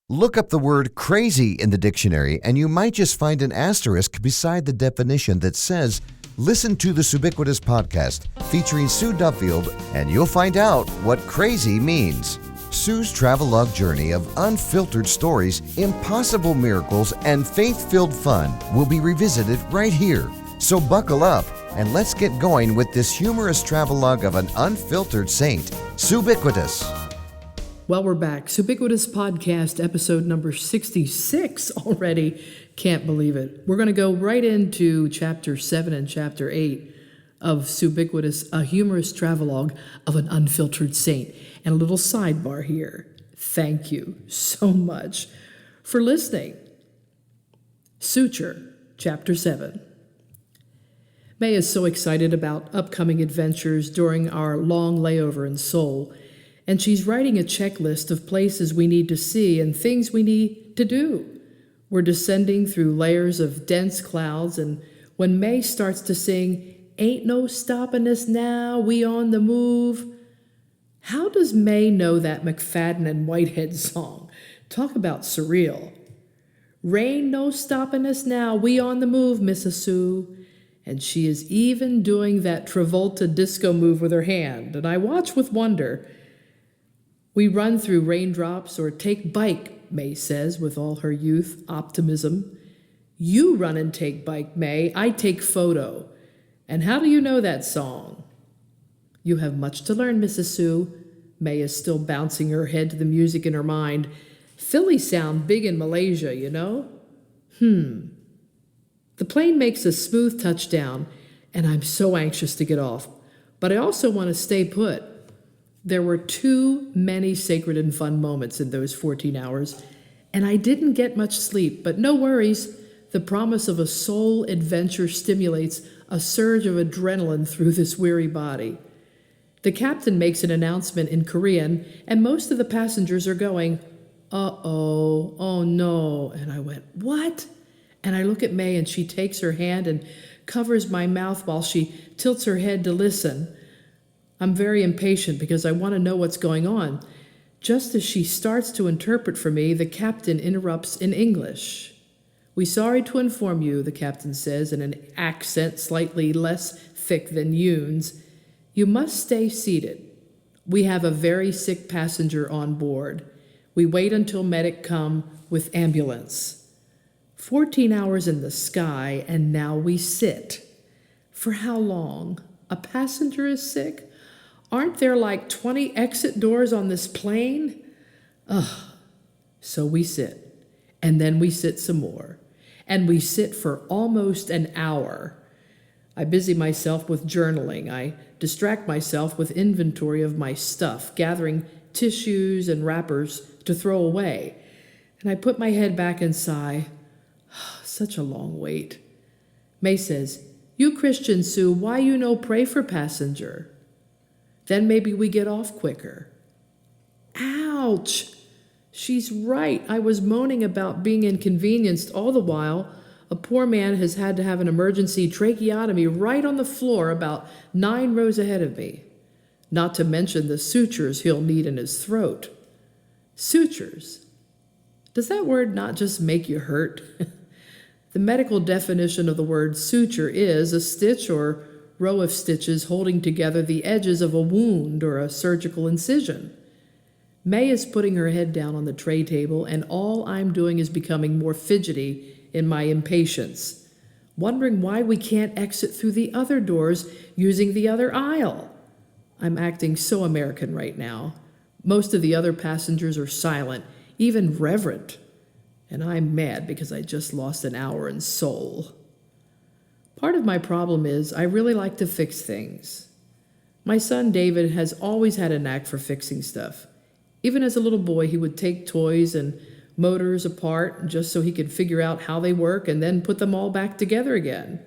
Look up the word crazy in the dictionary and you might just find an asterisk beside the definition that says, listen to the Suebiquitous podcast featuring Sue Duffield and you'll find out what crazy means. Sue's travelogue journey of unfiltered stories, impossible miracles, and faith-filled fun will be revisited right here. So buckle up and let's get going with this humorous travelogue of an unfiltered saint, Suebiquitous. Well, we're back. Suebiquitous podcast, episode number 66 already. Can't believe it. We're going to go right into chapter 7 and chapter 8 of Suebiquitous, a humorous travelogue of an unfiltered saint. And a little sidebar here. Thank you so much for listening. Suture, chapter 7. Mei is so excited about upcoming adventures during our long layover in Seoul, and she's writing a checklist of places we need to see and things we need to do. We're descending through layers of dense clouds, and when Mei starts to sing, "Ain't no stopping us now, we on the move," how does Mei know that McFadden and Whitehead song? Talk about surreal. "Rain no stopping us now, we on the move, Mrs. Sue." And she is even doing that Travolta disco move with her hand, and I watch with wonder. "We run through raindrops or take bike," Mei says with all her youth optimism. "You run and take bike, Mei. I take photo. And how do you know that song?" "You have much to learn, Mrs. Sue." Mei is still bouncing her head to the music in her mind. "Phillies sound big in Malaysia, you know?" The plane makes a smooth touchdown, and I'm so anxious to get off. But I also want to stay put. There were too many sacred and fun moments in those 14 hours, and I didn't get much sleep, but no worries. The promise of a soul adventure stimulates a surge of adrenaline through this weary body. The captain makes an announcement in Korean, and most of the passengers are going, "Uh-oh, oh no." And I went, "What?" And I look at Mei, and she takes her hand and covers my mouth while she tilts her head to listen. I'm very impatient because I want to know what's going on. Just as she starts to interpret for me, the captain interrupts in English. "We sorry to inform you," the captain says in an accent slightly less thick than Yoon's, "you must stay seated. We have a very sick passenger on board. We wait until medic come with ambulance." 14 hours in the sky, and now we sit. For how long? A passenger is sick? Aren't there like 20 exit doors on this plane? Ugh. So we sit, and then we sit some more, and we sit for almost an hour. I busy myself with journaling. I distract myself with inventory of my stuff, gathering tissues and wrappers to throw away. And I put my head back and sigh. Such a long wait. Mei says, "You Christian, Sue, why you no pray for passenger? Then maybe we get off quicker." Ouch! She's right. I was moaning about being inconvenienced all the while. A poor man has had to have an emergency tracheotomy right on the floor about 9 rows ahead of me. Not to mention the sutures he'll need in his throat. Sutures? Does that word not just make you hurt? The medical definition of the word suture is a stitch or row of stitches holding together the edges of a wound or a surgical incision. Mei is putting her head down on the tray table, and all I'm doing is becoming more fidgety in my impatience, wondering why we can't exit through the other doors using the other aisle. I'm acting so American right now. Most of the other passengers are silent, even reverent. And I'm mad because I just lost an hour in Seoul. Part of my problem is I really like to fix things. My son David has always had a knack for fixing stuff. Even as a little boy, he would take toys and motors apart just so he could figure out how they work and then put them all back together again.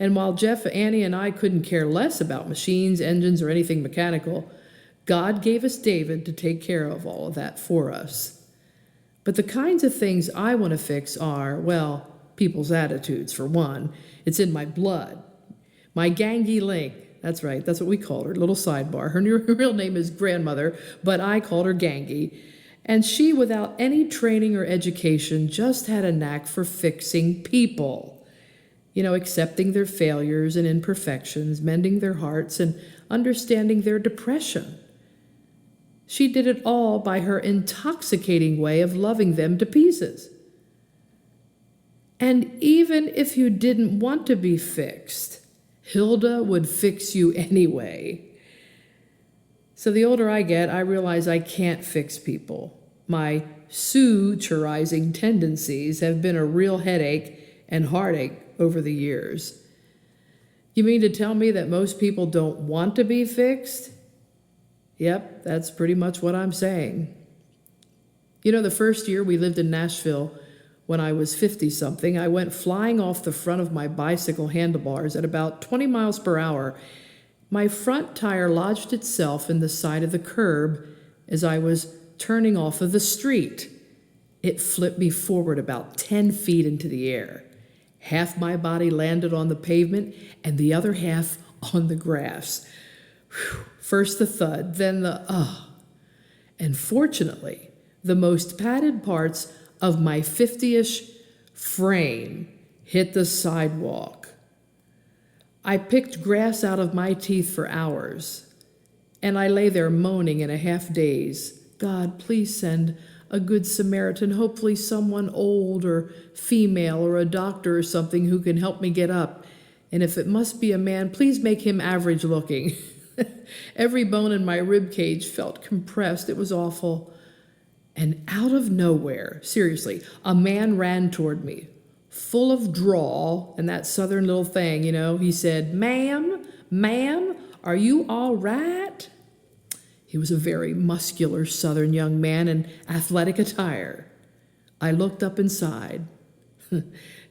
And while Jeff, Annie, and I couldn't care less about machines, engines, or anything mechanical, God gave us David to take care of all of that for us. But the kinds of things I want to fix are, well, people's attitudes, for one. It's in my blood. My gangy link, that's right, that's what we call her, little sidebar. Her real name is Grandmother, but I called her Gangy. And she, without any training or education, just had a knack for fixing people. Accepting their failures and imperfections, mending their hearts, and understanding their depression. She did it all by her intoxicating way of loving them to pieces. And even if you didn't want to be fixed, Hilda would fix you anyway. So the older I get, I realize I can't fix people. My suturizing tendencies have been a real headache and heartache over the years. You mean to tell me that most people don't want to be fixed? Yep, that's pretty much what I'm saying. The first year we lived in Nashville, when I was 50-something, I went flying off the front of my bicycle handlebars at about 20 miles per hour. My front tire lodged itself in the side of the curb as I was turning off of the street. It flipped me forward about 10 feet into the air. Half my body landed on the pavement and the other half on the grass. Whew. First the thud, then the And fortunately, the most padded parts of my 50-ish frame hit the sidewalk. I picked grass out of my teeth for hours, and I lay there moaning in a half-daze. God, please send a good Samaritan, hopefully someone old or female or a doctor or something who can help me get up. And if it must be a man, please make him average looking. Every bone in my rib cage felt compressed. It was awful. And out of nowhere, seriously, a man ran toward me, full of drawl and that southern little thing, He said, Ma'am, are you all right? He was a very muscular southern young man in athletic attire. I looked up and sighed.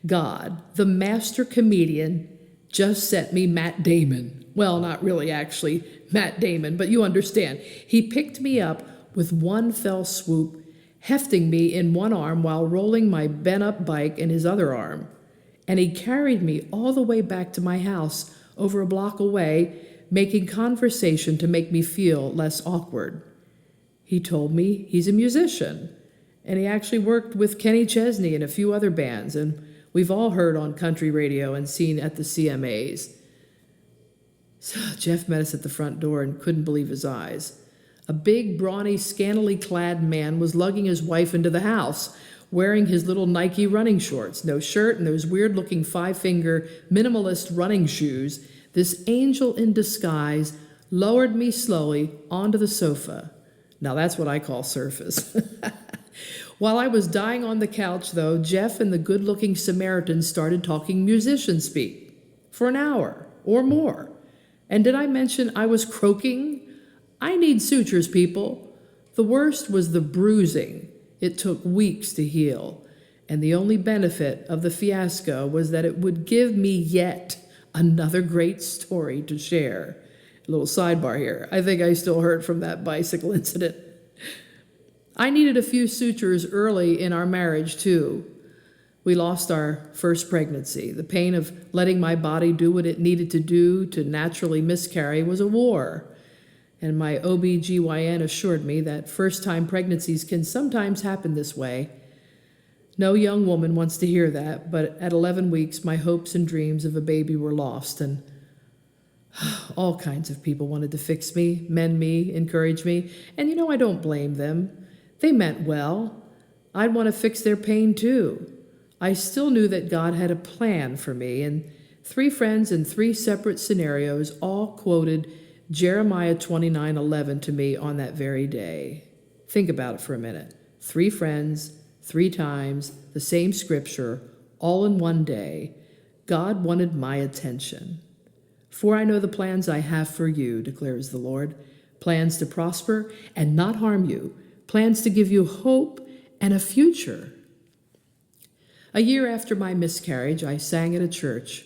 God, the master comedian, just sent me Matt Damon. Well, not really, actually, Matt Damon, but you understand. He picked me up with one fell swoop, hefting me in one arm while rolling my bent-up bike in his other arm. And he carried me all the way back to my house, over a block away, making conversation to make me feel less awkward. He told me he's a musician, and he actually worked with Kenny Chesney and a few other bands, and we've all heard on country radio and seen at the CMAs. So Jeff met us at the front door and couldn't believe his eyes. A big, brawny, scantily clad man was lugging his wife into the house, wearing his little Nike running shorts, no shirt, and those weird-looking five-finger minimalist running shoes. This angel in disguise lowered me slowly onto the sofa. Now that's what I call surface. While I was dying on the couch, though, Jeff and the good-looking Samaritan started talking musician speak for an hour or more. And did I mention I was croaking? I need sutures, people. The worst was the bruising. It took weeks to heal. And the only benefit of the fiasco was that it would give me yet another great story to share. A little sidebar here. I think I still hurt from that bicycle incident. I needed a few sutures early in our marriage, too. We lost our first pregnancy. The pain of letting my body do what it needed to do to naturally miscarry was a war. And my OB/GYN assured me that first-time pregnancies can sometimes happen this way. No young woman wants to hear that, but at 11 weeks, my hopes and dreams of a baby were lost, and all kinds of people wanted to fix me, mend me, encourage me, and I don't blame them. They meant well. I'd want to fix their pain too. I still knew that God had a plan for me, and 3 friends in 3 separate scenarios all quoted Jeremiah 29:11 to me on that very day. Think about it for a minute. 3 friends, 3 times, the same scripture, all in one day. God wanted my attention. For I know the plans I have for you, declares the Lord, plans to prosper and not harm you, plans to give you hope and a future. A year after my miscarriage, I sang at a church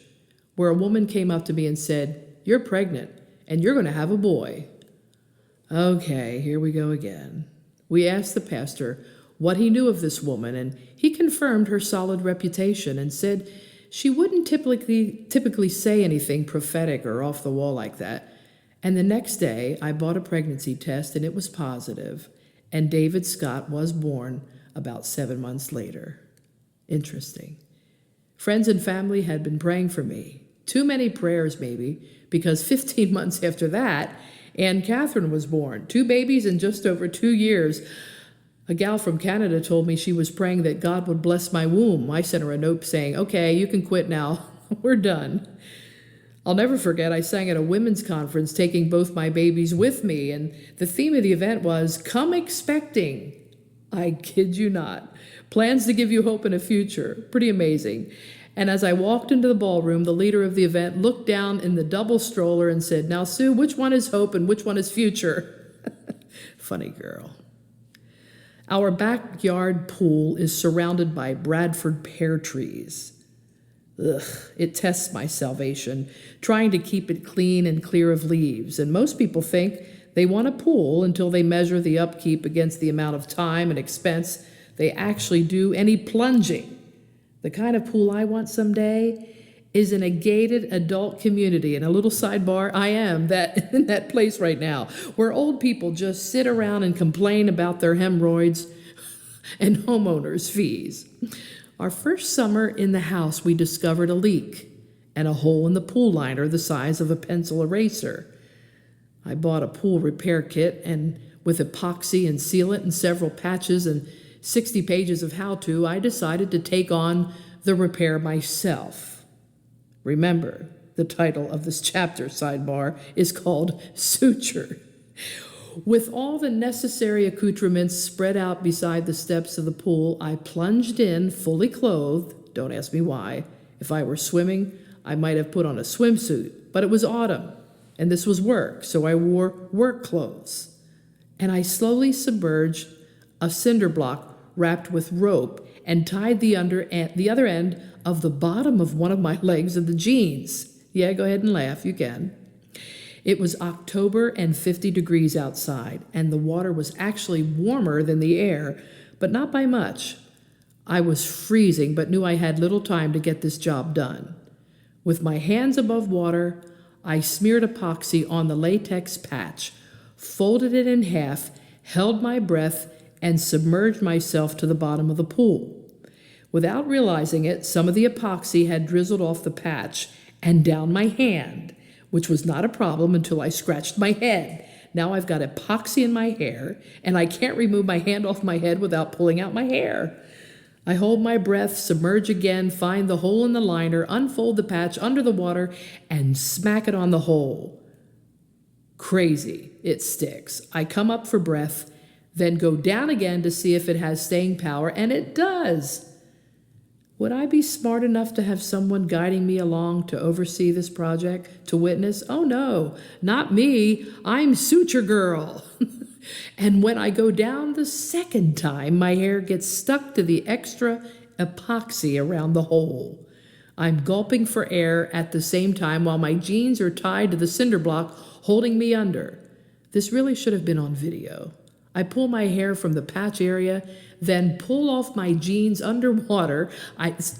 where a woman came up to me and said, "You're pregnant, and you're going to have a boy." Okay, here we go again. We asked the pastor what he knew of this woman, and he confirmed her solid reputation and said she wouldn't typically say anything prophetic or off the wall like that. And the next day, I bought a pregnancy test, and it was positive. and David Scott was born about 7 months later. Interesting. Friends and family had been praying for me. Too many prayers, maybe, because 15 months after that, Anne Catherine was born. 2 babies in just over 2 years. A gal from Canada told me she was praying that God would bless my womb. I sent her a note saying, "Okay, you can quit now. We're done." I'll never forget, I sang at a women's conference taking both my babies with me, and the theme of the event was, "Come expecting." I kid you not. Plans to give you hope in a future. Pretty amazing. And as I walked into the ballroom, the leader of the event looked down in the double stroller and said, "Now, Sue, which one is hope and which one is future?" Funny girl. Our backyard pool is surrounded by Bradford pear trees. Ugh, it tests my salvation, trying to keep it clean and clear of leaves. And most people think they want a pool until they measure the upkeep against the amount of time and expense they actually do any plunging. The kind of pool I want someday is in a gated adult community. And a little sidebar, I am in that place right now, where old people just sit around and complain about their hemorrhoids and homeowners' fees. Our first summer in the house, we discovered a leak and a hole in the pool liner the size of a pencil eraser. I bought a pool repair kit, and with epoxy and sealant and several patches and 60 pages of how-to, I decided to take on the repair myself. Remember, the title of this chapter, sidebar, is called Suture. With all the necessary accoutrements spread out beside the steps of the pool, I plunged in, fully clothed. Don't ask me why. If I were swimming, I might have put on a swimsuit, but it was autumn, and this was work, so I wore work clothes. And I slowly submerged a cinder block wrapped with rope and tied the other end of the bottom of one of my legs of the jeans. Yeah, go ahead and laugh, you can. It was October and 50 degrees outside, and the water was actually warmer than the air, but not by much. I was freezing, but knew I had little time to get this job done. With my hands above water, I smeared epoxy on the latex patch, folded it in half, held my breath, and submerged myself to the bottom of the pool. Without realizing it, some of the epoxy had drizzled off the patch and down my hand, which was not a problem until I scratched my head. Now I've got epoxy in my hair, and I can't remove my hand off my head without pulling out my hair. I hold my breath, submerge again, find the hole in the liner, unfold the patch under the water, and smack it on the hole. Crazy. It sticks. I come up for breath, then go down again to see if it has staying power, and it does. Would I be smart enough to have someone guiding me along to oversee this project, to witness? Oh no, not me. I'm Suture Girl. And when I go down the second time, my hair gets stuck to the extra epoxy around the hole. I'm gulping for air at the same time while my jeans are tied to the cinder block holding me under. This really should have been on video. I pull my hair from the patch area, then pull off my jeans underwater.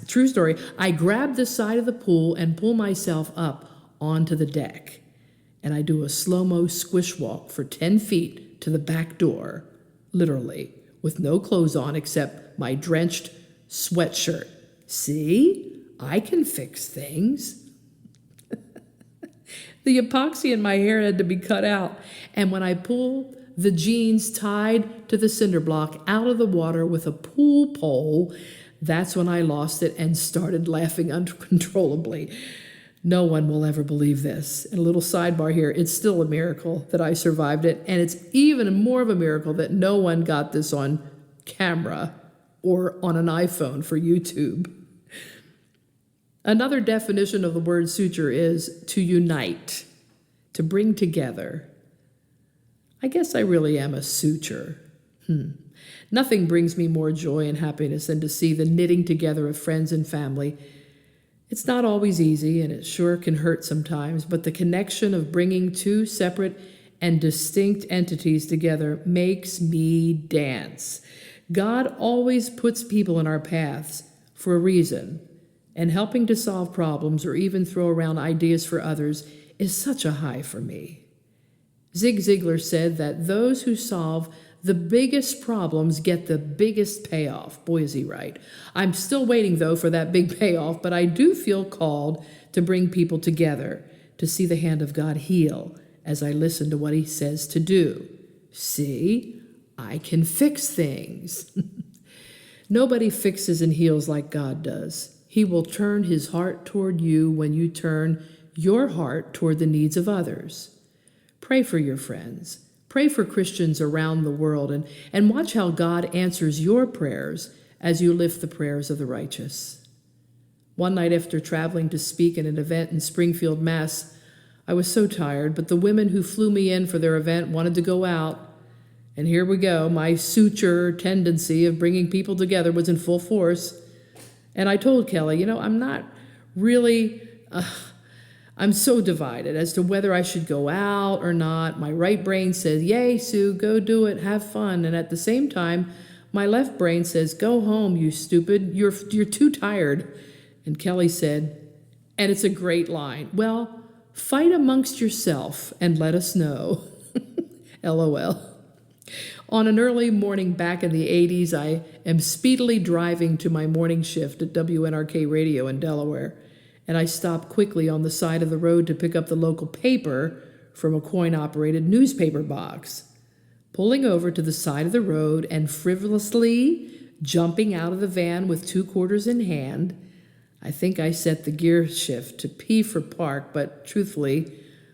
True story, I grab the side of the pool and pull myself up onto the deck. And I do a slow-mo squish walk for 10 feet to the back door, literally, with no clothes on except my drenched sweatshirt. See? I can fix things. The epoxy in my hair had to be cut out, and when I pull the jeans tied to the cinder block out of the water with a pool pole, that's when I lost it and started laughing uncontrollably. No one will ever believe this. And a little sidebar here, it's still a miracle that I survived it, and it's even more of a miracle that no one got this on camera or on an iPhone for YouTube. Another definition of the word suture is to unite, to bring together. I guess I really am a suture. Nothing brings me more joy and happiness than to see the knitting together of friends and family. It's not always easy, and it sure can hurt sometimes, but the connection of bringing two separate and distinct entities together makes me dance. God always puts people in our paths for a reason, and helping to solve problems or even throw around ideas for others is such a high for me. Zig Ziglar said that those who solve The biggest problems get the biggest payoff. Boy, is he right. I'm still waiting, though, for that big payoff, but I do feel called to bring people together, to see the hand of God heal as I listen to what he says to do. See, I can fix things. Nobody fixes and heals like God does. He will turn his heart toward you when you turn your heart toward the needs of others. Pray for your friends. Pray for Christians around the world, and watch how God answers your prayers as you lift the prayers of the righteous. One night after traveling to speak at an event in Springfield, Mass., I was so tired, but the women who flew me in for their event wanted to go out. And here we go. My suture tendency of bringing people together was in full force. And I told Kelly, I'm not really, I'm so divided as to whether I should go out or not. My right brain says, yay, Sue, go do it, have fun. And at the same time, my left brain says, go home, you stupid, you're too tired. And Kelly said, and it's a great line, well, fight amongst yourself and let us know. LOL. On an early morning back in the 80s, I am speedily driving to my morning shift at WNRK Radio in Delaware, and I stop quickly on the side of the road to pick up the local paper from a coin-operated newspaper box. Pulling over to the side of the road and frivolously jumping out of the van with 2 quarters in hand, I think I set the gear shift to P for park, but truthfully,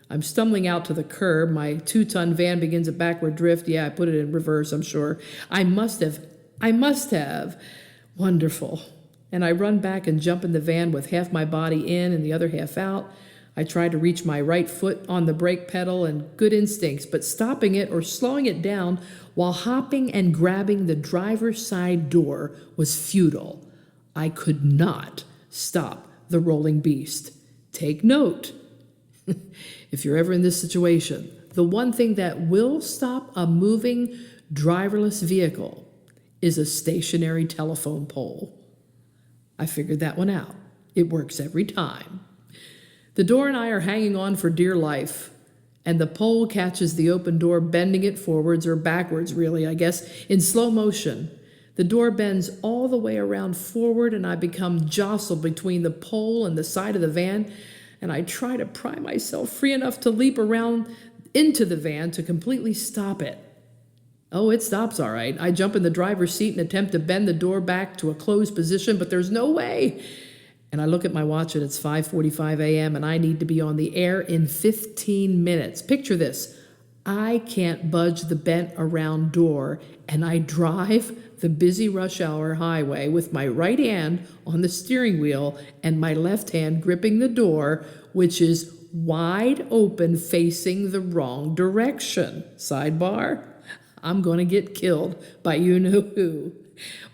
I'm stumbling out to the curb. My 2-ton van begins a backward drift. Yeah, I put it in reverse, I'm sure. I must have. Wonderful. And I run back and jump in the van with half my body in and the other half out. I try to reach my right foot on the brake pedal and good instincts, but stopping it or slowing it down while hopping and grabbing the driver's side door was futile. I could not stop the rolling beast. Take note. If you're ever in this situation, the one thing that will stop a moving, driverless vehicle is a stationary telephone pole. I figured that one out. It works every time. The door and I are hanging on for dear life, and the pole catches the open door, bending it forwards or backwards, really, I guess, in slow motion. The door bends all the way around forward, and I become jostled between the pole and the side of the van, and I try to pry myself free enough to leap around into the van to completely stop it. Oh, it stops all right. I jump in the driver's seat and attempt to bend the door back to a closed position, but there's no way. And I look at my watch and it's 5:45 a.m. and I need to be on the air in 15 minutes. Picture this. I can't budge the bent around door, and I drive the busy rush hour highway with my right hand on the steering wheel and my left hand gripping the door, which is wide open facing the wrong direction. Sidebar, I'm going to get killed by you-know-who.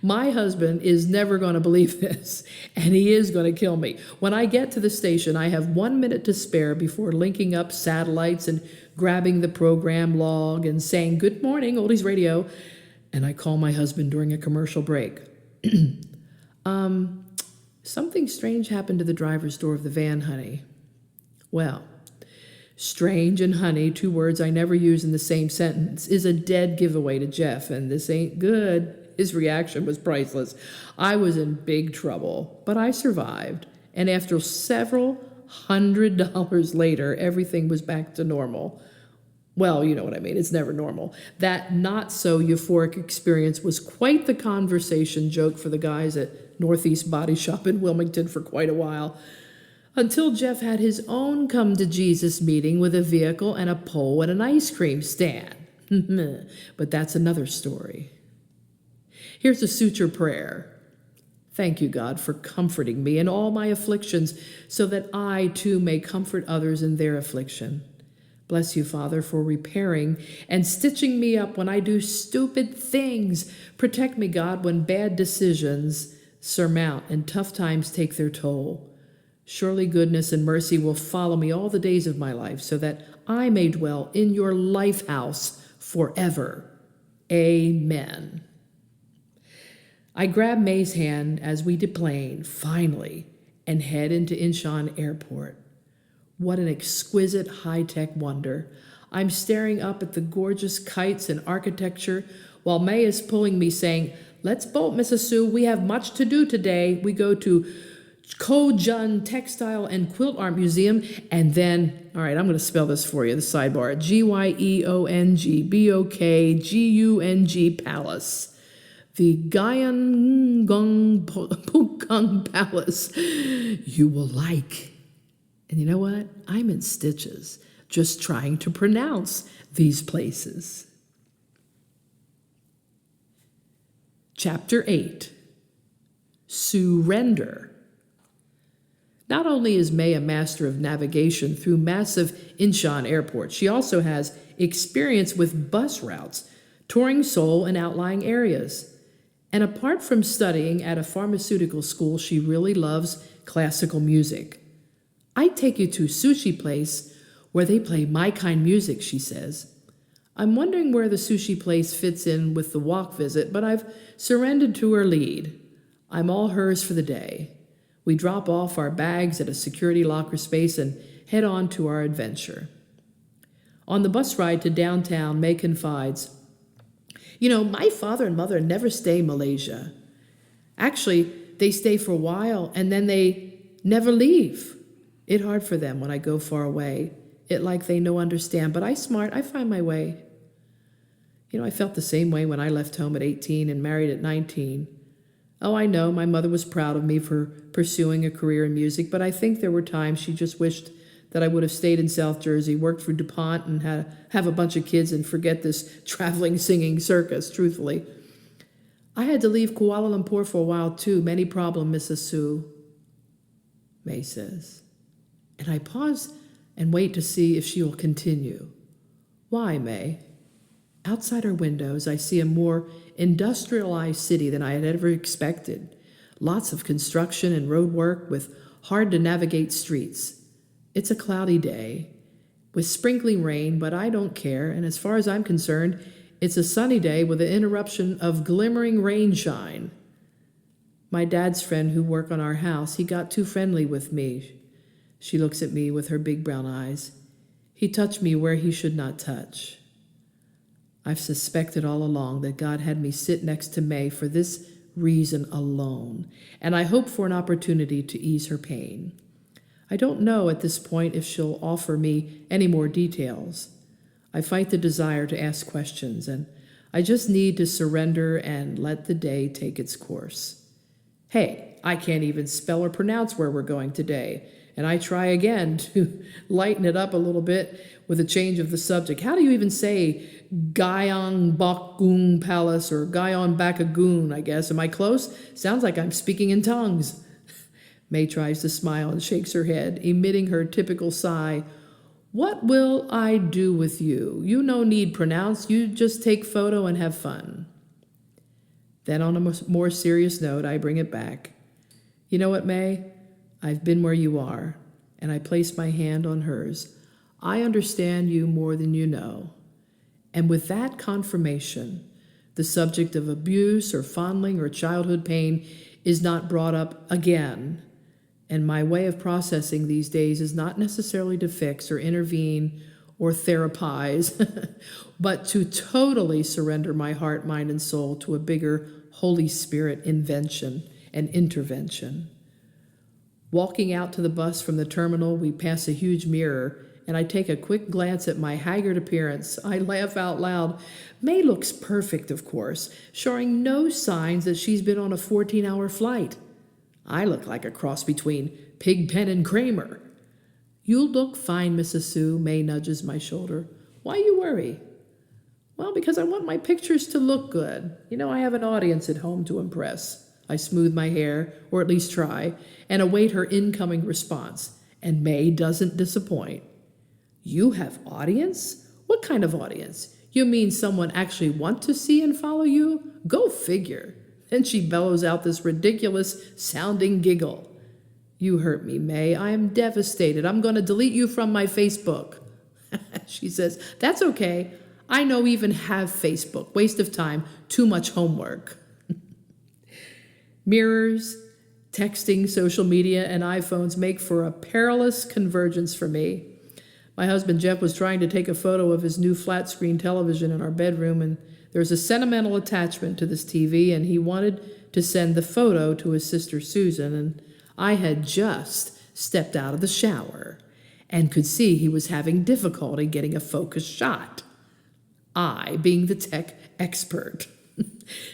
My husband is never going to believe this, and he is going to kill me. When I get to the station, I have 1 minute to spare before linking up satellites and grabbing the program log and saying, "Good morning, Oldies Radio," and I call my husband during a commercial break. Something strange happened to the driver's door of the van, honey. Well, strange and honey, 2 words I never use in the same sentence, is a dead giveaway to Jeff, and this ain't good. His reaction was priceless. I was in big trouble, but I survived, and after several $100 later, everything was back to normal. Well, you know what I mean. It's never normal. That not-so-euphoric experience was quite the conversation joke for the guys at Northeast Body Shop in Wilmington for quite a while, until Jeff had his own come-to-Jesus meeting with a vehicle and a pole and an ice cream stand. But that's another story. Here's a Suture Prayer. Thank you, God, for comforting me in all my afflictions, so that I, too, may comfort others in their affliction. Bless you, Father, for repairing and stitching me up when I do stupid things. Protect me, God, when bad decisions surmount and tough times take their toll. Surely goodness and mercy will follow me all the days of my life, so that I may dwell in your life house forever. Amen. I grab May's hand as we deplane, finally, and head into Incheon Airport. What an exquisite high-tech wonder. I'm staring up at the gorgeous kites and architecture While Mei is pulling me saying, "Let's bolt, Mrs. Sue. We have much to do today." We go to Kojun Textile and Quilt Art Museum, and then, all right, I'm going to spell this for you, the sidebar, Gyeongbokgung Palace. The Gyeongbokgung Palace. You will like. And you know what? I'm in stitches just trying to pronounce these places. Chapter 8. Surrender. Not only is Mei a master of navigation through massive Incheon Airport, she also has experience with bus routes, touring Seoul and outlying areas. And apart from studying at a pharmaceutical school, she really loves classical music. "I take you to a sushi place where they play my kind music," she says. I'm wondering where the sushi place fits in with the walk visit, but I've surrendered to her lead. I'm all hers for the day. We drop off our bags at a security locker space and head on to our adventure. On the bus ride to downtown, Mei confides, "My father and mother never stay in Malaysia. Actually, they stay for a while and then they never leave. It hard for them when I go far away. It like they no understand, but I smart, I find my way." I felt the same way when I left home at 18 and married at 19. Oh, I know, my mother was proud of me for pursuing a career in music, but I think there were times she just wished that I would have stayed in South Jersey, worked for DuPont, and have a bunch of kids and forget this traveling singing circus, truthfully. I had to leave Kuala Lumpur for a while, too. Many problem, Mrs. Sue, Mei says. And I pause and wait to see if she will continue. Why, Mei? Outside our windows, I see a more industrialized city than I had ever expected. Lots of construction and road work with hard-to-navigate streets. It's a cloudy day with sprinkling rain, but I don't care, and as far as I'm concerned, it's a sunny day with an interruption of glimmering rain shine. My dad's friend who worked on our house, he got too friendly with me. She looks at me with her big brown eyes. He touched me where he should not touch. I've suspected all along that God had me sit next to Mei for this reason alone, and I hope for an opportunity to ease her pain. I don't know at this point if she'll offer me any more details. I fight the desire to ask questions, and I just need to surrender and let the day take its course. Hey, I can't even spell or pronounce where we're going today, and I try again to lighten it up a little bit with a change of the subject. How do you even say Gyeongbokgung Palace or Gyeongbokgung, I guess? Am I close? Sounds like I'm speaking in tongues. Mei tries to smile and shakes her head, emitting her typical sigh. What will I do with you? You no need pronounce. You just take photo and have fun. Then on a more serious note, I bring it back. You know what, Mei? I've been where you are, and I place my hand on hers. I understand you more than you know. And with that confirmation, the subject of abuse or fondling or childhood pain is not brought up again. And my way of processing these days is not necessarily to fix or intervene or therapize, but to totally surrender my heart, mind, and soul to a bigger Holy Spirit invention and intervention. Walking out to the bus from the terminal, we pass a huge mirror, and I take a quick glance at my haggard appearance. I laugh out loud. Mei looks perfect, of course, showing no signs that she's been on a 14-hour flight. I look like a cross between Pigpen and Kramer. You'll look fine, Mrs. Sue, Mei nudges my shoulder. Why you worry? Well, because I want my pictures to look good. I have an audience at home to impress. I smooth my hair, or at least try, and await her incoming response. And Mei doesn't disappoint. You have audience? What kind of audience? You mean someone actually want to see and follow you? Go figure. Then she bellows out this ridiculous-sounding giggle. You hurt me, Mei. I am devastated. I'm going to delete you from my Facebook. She says, that's okay. I no even have Facebook. Waste of time. Too much homework. Mirrors, texting, social media, and iPhones make for a perilous convergence for me. My husband Jeff was trying to take a photo of his new flat-screen television in our bedroom, and There's a sentimental attachment to this TV, and he wanted to send the photo to his sister Susan, and I had just stepped out of the shower and could see he was having difficulty getting a focused shot. I, being the tech expert,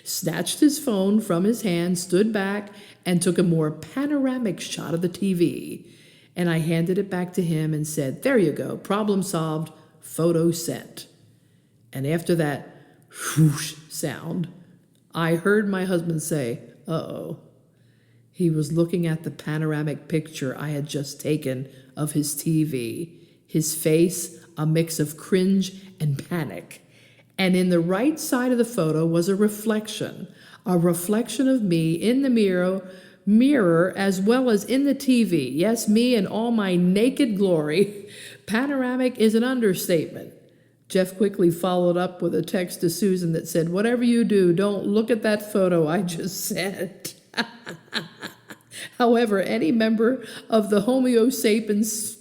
snatched his phone from his hand, stood back, and took a more panoramic shot of the TV. And I handed it back to him and said, "There you go, problem solved, photo sent." And after that whoosh sound, I heard my husband say, "Uh-oh." He was looking at the panoramic picture I had just taken of his TV, his face a mix of cringe and panic. And in the right side of the photo was a reflection of me in the mirror as well as in the TV. Yes, me in all my naked glory. Panoramic is an understatement. Jeff quickly followed up with a text to Susan that said, "Whatever you do, don't look at that photo I just sent." However, any member of the Homo sapiens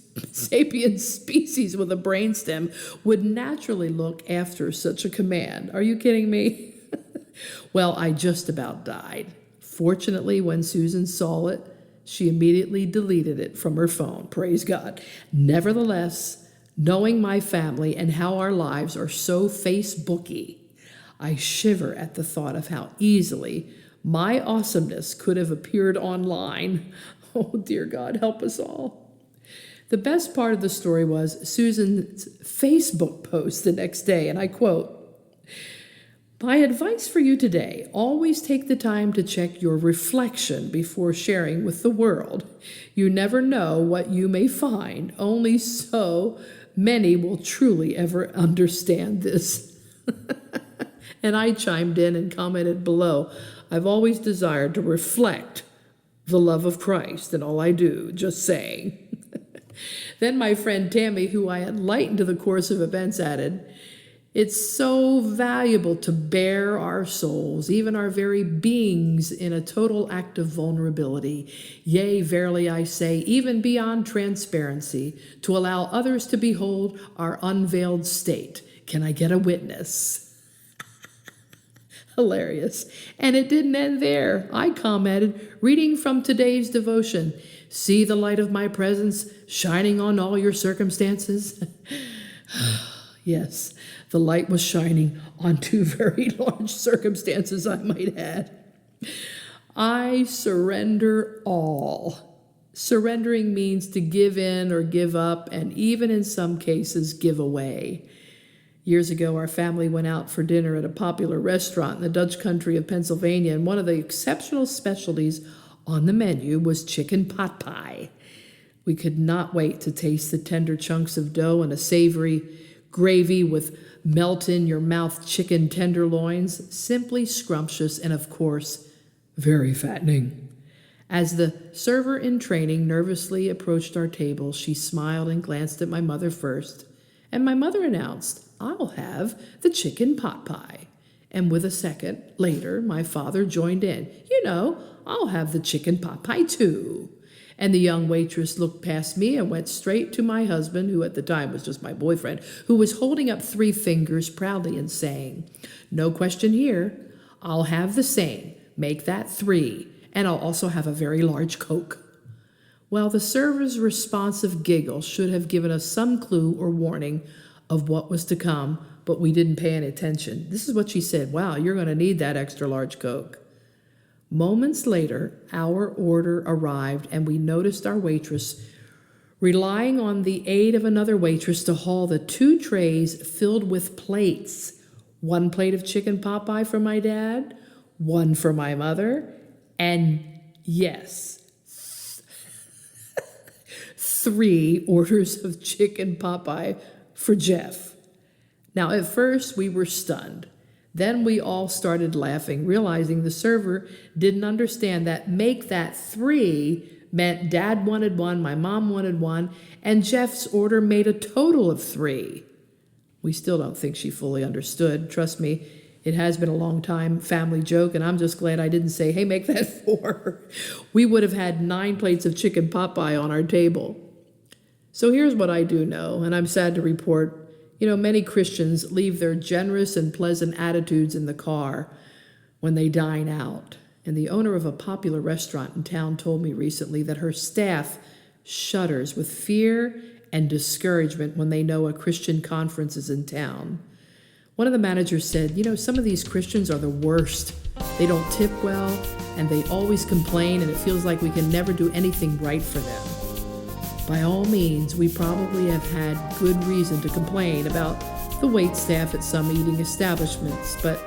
species with a brainstem would naturally look after such a command. Are you kidding me? Well, I just about died. Fortunately, when Susan saw it, she immediately deleted it from her phone. Praise God. Nevertheless, knowing my family and how our lives are so Facebooky, I shiver at the thought of how easily my awesomeness could have appeared online. Oh, dear God, help us all. The best part of the story was Susan's Facebook post the next day, and I quote, "My advice for you today, always take the time to check your reflection before sharing with the world. You never know what you may find. Only so many will truly ever understand this." And I chimed in and commented below, "I've always desired to reflect the love of Christ in all I do, just saying." Then my friend Tammy, who I had lightened to the course of events, added, "It's so valuable to bare our souls, even our very beings, in a total act of vulnerability. Yea, verily I say, even beyond transparency, to allow others to behold our unveiled state. Can I get a witness?" Hilarious. And it didn't end there. I commented, reading from today's devotion, "See the light of my presence shining on all your circumstances." Yes, the light was shining on two very large circumstances, I might add. I surrender all. Surrendering means to give in or give up, and even in some cases, give away. Years ago, our family went out for dinner at a popular restaurant in the Dutch country of Pennsylvania, and one of the exceptional specialties on the menu was chicken pot pie. We could not wait to taste the tender chunks of dough and a savory gravy with melt-in-your-mouth chicken tenderloins, simply scrumptious and, of course, very fattening. As the server in training nervously approached our table, she smiled and glanced at my mother first, and my mother announced, "I'll have the chicken pot pie." And with a second later, my father joined in, "I'll have the chicken pot pie too." And the young waitress looked past me and went straight to my husband, who at the time was just my boyfriend, who was holding up 3 fingers proudly and saying, "No question here. I'll have the same. Make that 3. And I'll also have a very large Coke." Well, the server's responsive giggle should have given us some clue or warning of what was to come, but we didn't pay any attention. This is what she said, "Wow, you're going to need that extra large Coke." Moments later, our order arrived, and we noticed our waitress relying on the aid of another waitress to haul the 2 trays filled with plates. 1 plate of chicken pot pie for my dad, 1 for my mother, and yes, 3 orders of chicken pot pie for Jeff. Now, at first, we were stunned. Then we all started laughing, realizing the server didn't understand that make that 3 meant Dad wanted 1, my mom wanted 1, and Jeff's order made a total of 3. We still don't think she fully understood. Trust me, it has been a long time family joke, and I'm just glad I didn't say, "Hey, make that 4. We would have had 9 plates of chicken pot pie on our table. So here's what I do know, and I'm sad to report Many Christians leave their generous and pleasant attitudes in the car when they dine out. And the owner of a popular restaurant in town told me recently that her staff shudders with fear and discouragement when they know a Christian conference is in town. One of the managers said, some of these Christians are the worst. They don't tip well, and they always complain, and it feels like we can never do anything right for them. By all means, we probably have had good reason to complain about the waitstaff at some eating establishments, but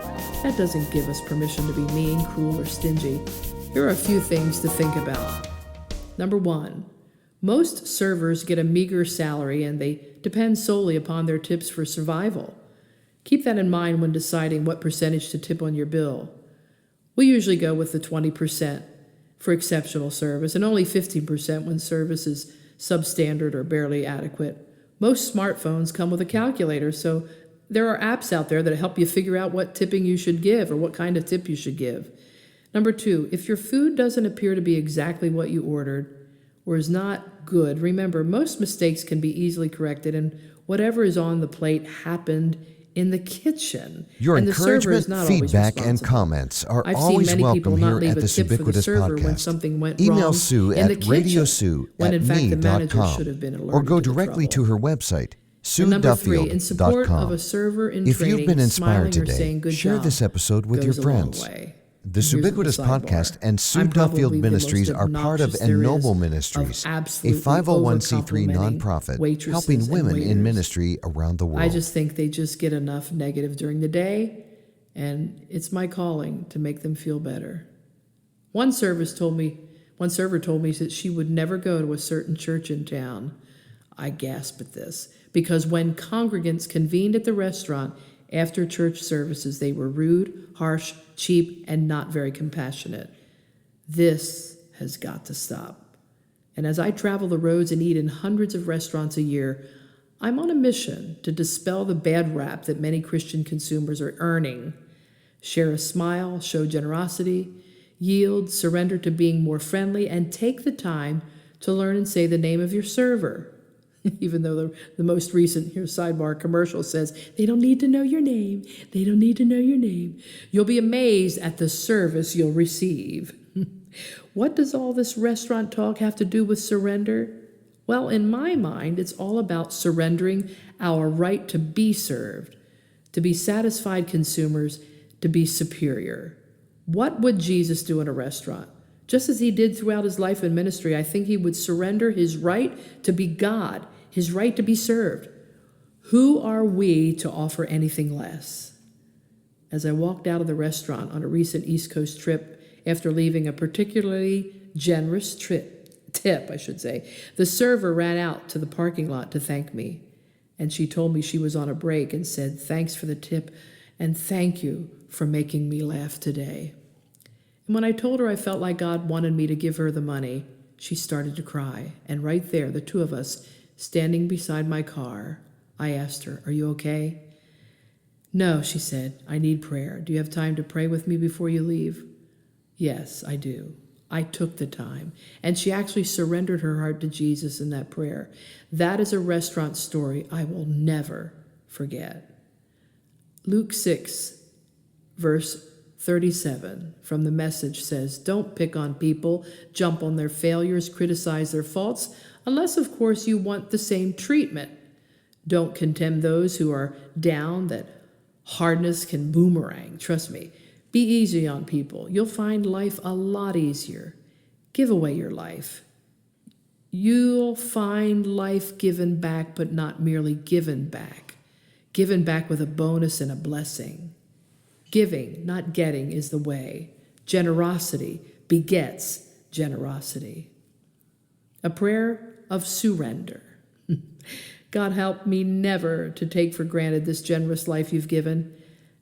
that doesn't give us permission to be mean, cruel, or stingy. Here are a few things to think about. Number 1, most servers get a meager salary and they depend solely upon their tips for survival. Keep that in mind when deciding what percentage to tip on your bill. We usually go with the 20% for exceptional service and only 15% when service is substandard or barely adequate. Most smartphones come with a calculator, so there are apps out there that help you figure out what tipping you should give or what kind of tip you should give. Number 2, if your food doesn't appear to be exactly what you ordered or is not good, remember, most mistakes can be easily corrected, and whatever is on the plate happened in the kitchen. Your and encouragement, the server is not always feedback, and responsible. comments are I've always seen many people welcome not here leave at a the tip for the Suebiquitous server when podcast. something went Email wrong Sue in the at kitchen, when in fact the manager should have been radiosue@me.com or alerted go to the directly to trouble. her website, And number 3, in support of sueduffield.com. a server in If training, you've been inspired smiling or today, saying good share job this episode with your goes a long friends. way. The And here's the Suebiquitous sidebar. podcast and Sue I'm probably Duffield the Ministries most are part of obnoxious there is Ennoble of Ministries, a absolutely 501c3 over-complimenting nonprofit waitresses helping and women in waiters. ministry around the world. I just think they just get enough negative during the day, and it's my calling to make them feel better. One server told me that she would never go to a certain church in town. I gasped at this, because when congregants convened at the restaurant after church services, they were rude, harsh, cheap, and not very compassionate. This has got to stop. And as I travel the roads and eat in hundreds of restaurants a year, I'm on a mission to dispel the bad rap that many Christian consumers are earning. Share a smile, show generosity, yield, surrender to being more friendly, and take the time to learn and say the name of your server. Even though the most recent sidebar commercial says, they don't need to know your name. They don't need to know your name. You'll be amazed at the service you'll receive. What does all this restaurant talk have to do with surrender? Well, in my mind, it's all about surrendering our right to be served, to be satisfied consumers, to be superior. What would Jesus do in a restaurant? Just as he did throughout his life and ministry, I think he would surrender his right to be God, his right to be served. Who are we to offer anything less? As I walked out of the restaurant on a recent East Coast trip after leaving a particularly generous tip, the server ran out to the parking lot to thank me. And she told me she was on a break and said, "Thanks for the tip and thank you for making me laugh today." And when I told her I felt like God wanted me to give her the money, she started to cry. And right there, the two of us, standing beside my car, I asked her, "Are you okay?" "No," she said, "I need prayer. Do you have time to pray with me before you leave?" "Yes, I do." I took the time, and she actually surrendered her heart to Jesus in that prayer. That is a restaurant story I will never forget. Luke 6, verse 37 from the Message says, "Don't pick on people, jump on their failures, criticize their faults, unless, of course, you want the same treatment. Don't condemn those who are down, that hardness can boomerang. Trust me. Be easy on people. You'll find life a lot easier. Give away your life. You'll find life given back, but not merely given back. Given back with a bonus and a blessing. Giving, not getting, is the way. Generosity begets generosity." A prayer of surrender. God, help me never to take for granted this generous life you've given.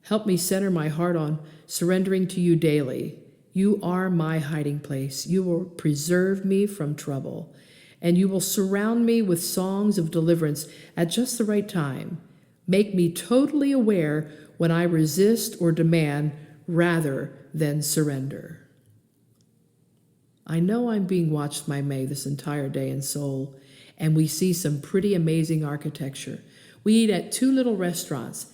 Help me center my heart on surrendering to you daily. You are my hiding place. You will preserve me from trouble, and you will surround me with songs of deliverance at just the right time. Make me totally aware when I resist or demand rather than surrender. I know I'm being watched by Mei this entire day in Seoul, and we see some pretty amazing architecture. We eat at 2 little restaurants,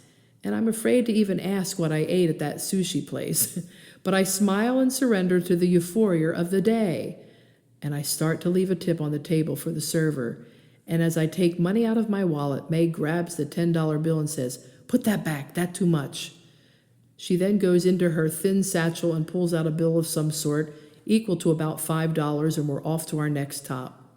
and I'm afraid to even ask what I ate at that sushi place. But I smile and surrender to the euphoria of the day, and I start to leave a tip on the table for the server. And as I take money out of my wallet, Mei grabs the $10 bill and says, "Put that back, that's too much." She then goes into her thin satchel and pulls out a bill of some sort, equal to about $5, and we're off to our next top.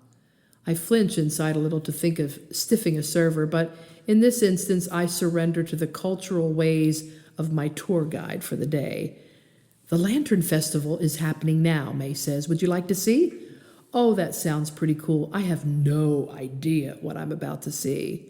I flinch inside a little to think of stiffing a server, but in this instance, I surrender to the cultural ways of my tour guide for the day. "The Lantern Festival is happening now," Mei says. "Would you like to see?" "Oh, that sounds pretty cool. I have no idea what I'm about to see."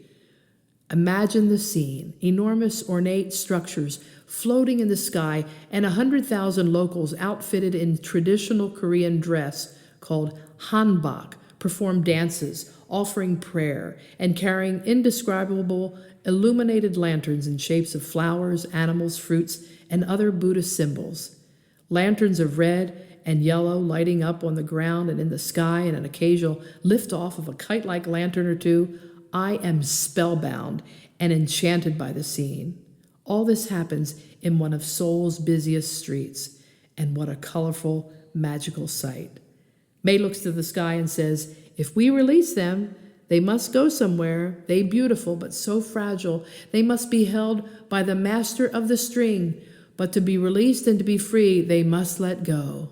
Imagine the scene: enormous ornate structures floating in the sky and 100,000 locals outfitted in traditional Korean dress called hanbok perform dances, offering prayer, and carrying indescribable illuminated lanterns in shapes of flowers, animals, fruits, and other Buddhist symbols. Lanterns of red and yellow lighting up on the ground and in the sky, and an occasional lift-off of a kite-like lantern or two. I am spellbound and enchanted by the scene. All this happens in one of Seoul's busiest streets, and what a colorful, magical sight. Mei looks to the sky and says, "If we release them, they must go somewhere. They beautiful, but so fragile. They must be held by the master of the string. But to be released and to be free, they must let go."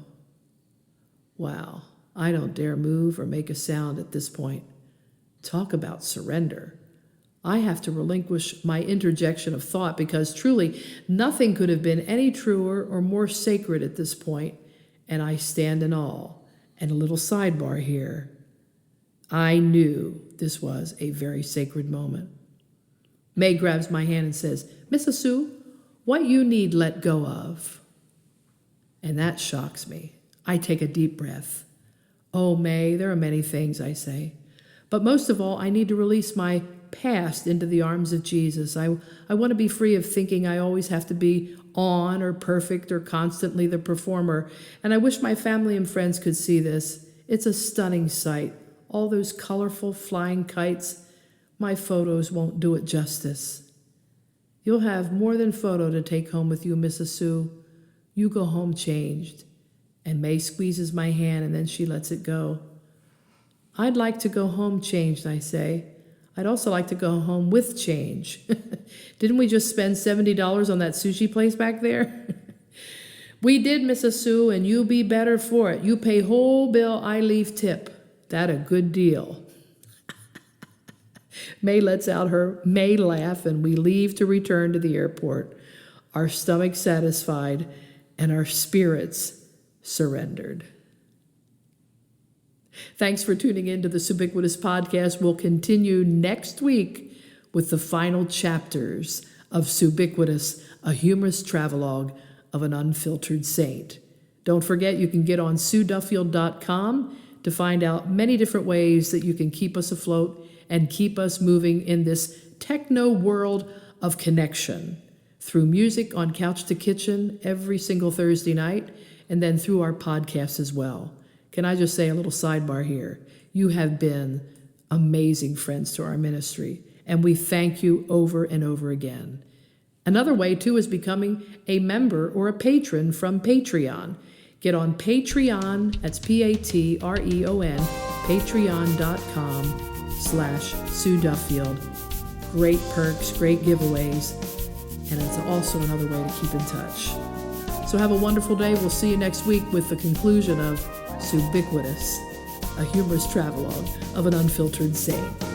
Wow, I don't dare move or make a sound at this point. Talk about surrender. I have to relinquish my interjection of thought because truly nothing could have been any truer or more sacred at this point, and I stand in awe. And a little sidebar here. I knew this was a very sacred moment. Mei grabs my hand and says, "Mrs. Sue, what you need let go of?" And that shocks me. I take a deep breath. "Oh, Mei, there are many things," I say. "But most of all, I need to release my past into the arms of Jesus. I want to be free of thinking I always have to be on or perfect or constantly the performer. And I wish my family and friends could see this. It's a stunning sight. All those colorful flying kites. My photos won't do it justice. You'll have more than photo to take home with you, Mrs. Sue. You go home changed." And Mei squeezes my hand and then she lets it go. "I'd like to go home changed," I say. "I'd also like to go home with change." Didn't we just spend $70 on that sushi place back there? "We did, Mrs. Sue, and you be better for it. You pay whole bill, I leave tip. That a good deal." Mei lets out her Mei laugh, and we leave to return to the airport, our stomachs satisfied and our spirits surrendered. Thanks for tuning in to the Suebiquitous podcast. We'll continue next week with the final chapters of Suebiquitous, a humorous travelogue of an unfiltered saint. Don't forget, you can get on SueDuffield.com to find out many different ways that you can keep us afloat and keep us moving in this techno world of connection through music on Couch to Kitchen every single Thursday night, and then through our podcasts as well. Can I just say a little sidebar here? You have been amazing friends to our ministry, and we thank you over and over again. Another way, too, is becoming a member or a patron from Patreon. Get on Patreon, that's Patreon, patreon.com/Sue Duffield. Great perks, great giveaways, and it's also another way to keep in touch. So have a wonderful day. We'll see you next week with the conclusion of Suebiquitous, a humorous travelogue of an unfiltered saint.